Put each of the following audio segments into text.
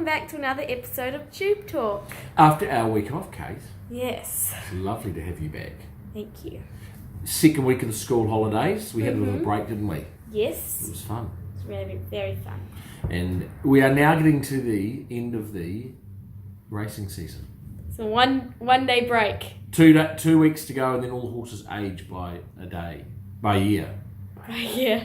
welcome back to another episode of TubeTalk. After our week off, Kate, Yes, it's lovely to have you back. thank you. Second week of the school holidays, we had a little break, didn't we? It Yes, was fun. it's really very fun. And we are now getting to the end of the racing season. So one day break. 2 weeks to go, and then all the horses age by a year. Yeah,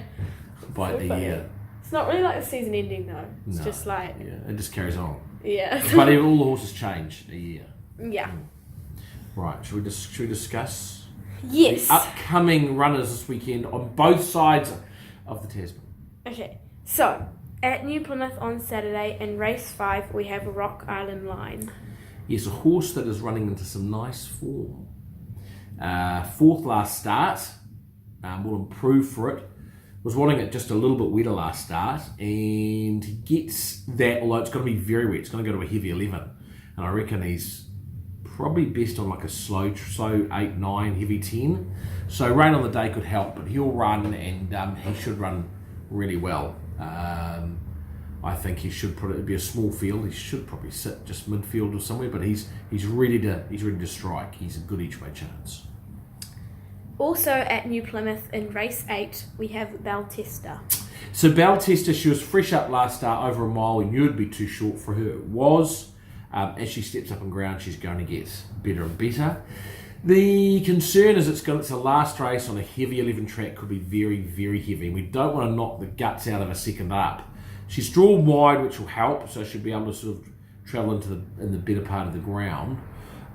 By So a funny. year. It's not really like the season ending though. It's No. just like Yeah, it just carries on. yeah. But all the horses change a year. Yeah. Right, should we discuss Yes. the upcoming runners this weekend on both sides of the Tasman? Okay. So at New Plymouth on Saturday in race 5 we have Rock Island Line. Yes, a horse that is running into some nice form. Fourth last start, will improve for it. Was wanting it just a little bit wetter last start, and he gets that, although it's going to be very wet, it's going to go to a heavy 11. And I reckon he's probably best on like a slow 8, 9, heavy 10. So rain on the day could help, but he'll run, and he should run really well. I think he should be a small field. He should probably sit just midfield or somewhere, but he's ready to strike. He's a good each way chance. Also at New Plymouth in race 8 we have Baltesta. So Baltesta, she was fresh up last start over a mile. We knew it'd be too short for her. It was. As she steps up in ground, she's going to get better and better. The concern is it's a last race on a heavy 11 track, could be very, very heavy. We don't want to knock the guts out of a second up. She's drawn wide, which will help, so she'll be able to sort of travel in the better part of the ground.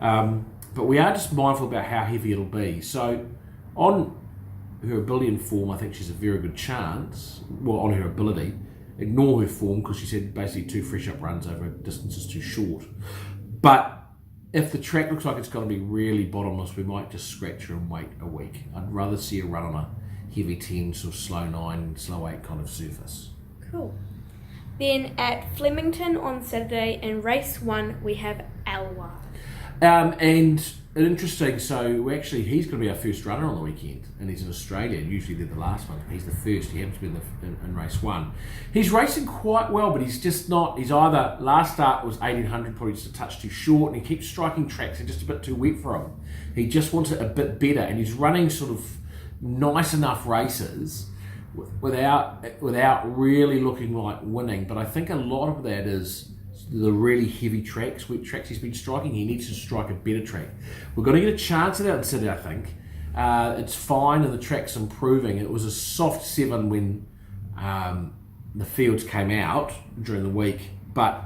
But we are just mindful about how heavy it'll be. So on her ability and form, I think she's a very good chance. Well, on her ability. Ignore her form because she said basically 2 fresh up runs over a distance is too short. But if the track looks like it's going to be really bottomless, we might just scratch her and wait a week. I'd rather see her run on a heavy 10, sort of slow 9, slow 8 kind of surface. Cool. Then at Flemington on Saturday in race 1 we have Alwa. And interesting, so he's going to be our first runner on the weekend, and he's in Australia. Usually they're the last one. He's the first. He happens to be in race 1. He's racing quite well, but he's just not. He's either last start was 1800, probably just a touch too short, and he keeps striking tracks. They're just a bit too wet for him. He just wants it a bit better, and he's running sort of nice enough races without really looking like winning. But I think a lot of that is the really heavy tracks, wet tracks he's been striking. He needs to strike a better track. We're going to get a chance at it on Saturday, I think. It's fine and the track's improving. It was a soft 7 when the fields came out during the week, but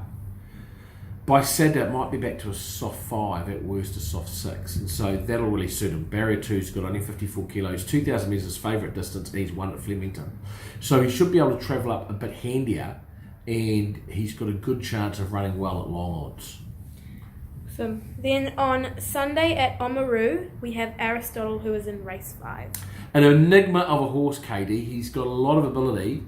by Saturday it might be back to a soft 5, at worst a soft 6, and so that'll really suit him. Barrier 2's got only 54 kilos, 2,000 metres his favourite distance, and he's won at Flemington. So he should be able to travel up a bit handier, and he's got a good chance of running well at long odds. So then on Sunday at Oamaru we have Aristotle, who is in race 5. An enigma of a horse, Katie. He's got a lot of ability,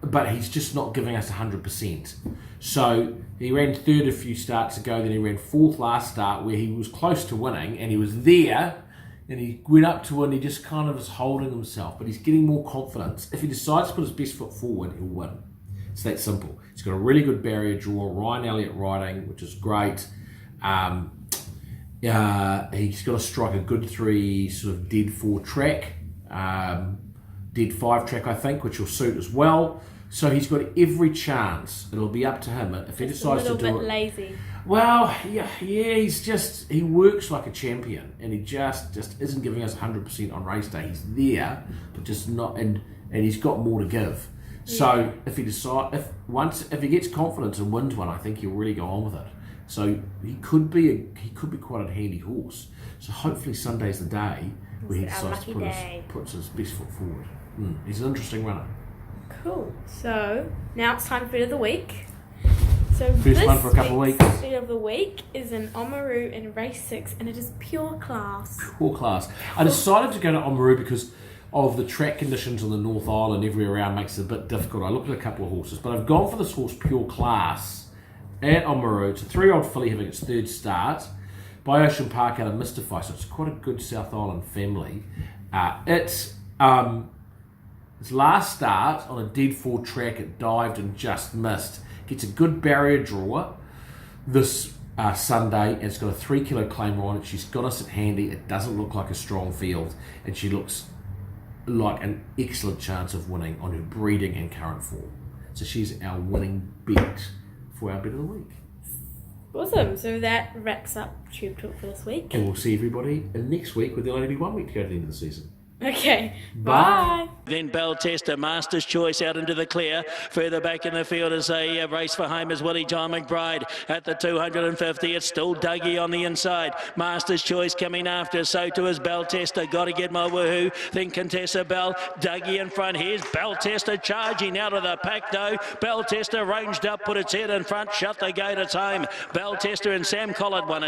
but he's just not giving us 100%. So he ran 3rd a few starts ago, then he ran 4th last start where he was close to winning, and he was there, and he went up to win. He just kind of is holding himself, but he's getting more confidence. If he decides to put his best foot forward, he'll win. It's that simple. He's got a really good barrier draw, Ryan Elliott riding, which is great. He's got to strike a good 3 sort of dead 4 track, dead 5 track I think, which will suit as well. So he's got every chance. It'll be up to him if he decides to do it. A little bit lazy. Well, yeah, he works like a champion, and he just isn't giving us 100% on race day. He's there, but just not, and he's got more to give. So if he gets confidence and wins one, I think he'll really go on with it. So he could be quite a handy horse. So hopefully Sunday's the day where he decides to puts his best foot forward. He's an interesting runner. Cool. So now it's time for Bit of the Week. So First one for a couple of weeks. Bit of the Week is in Oamaru in race 6, and it is pure class. Pure class. I decided to go to Oamaru because of the track conditions on the North Island everywhere around makes it a bit difficult. I looked at a couple of horses, but I've gone for this horse Pure Class at Oamaru. It's a 3-year-old filly having its 3rd start by Ocean Park out of Mystify, so it's quite a good South Island family. Its last start on a dead 4 track, it dived and just missed. Gets a good barrier draw this Sunday, and it's got a 3 kilo claimer on it. She's got us at handy. It doesn't look like a strong field, and she looks like an excellent chance of winning on her breeding and current form. So she's our winning bet for our bet of the week. Awesome. So that wraps up Tube Talk for this week. And we'll see everybody next week, with there'll only be 1 week to go to the end of the season. Okay. Bye. Bye. Then Bell Tester, Master's Choice out into the clear. Further back in the field is a race for home is Willie John McBride at the 250. It's still Dougie on the inside. Master's Choice coming after. So too is Bell Tester. Got to get my woohoo. Then Contessa Bell. Dougie in front. Here's Bell Tester charging out of the pack though. Bell Tester ranged up, put its head in front, shut the gate. It's home. Bell Tester and Sam Collard won it.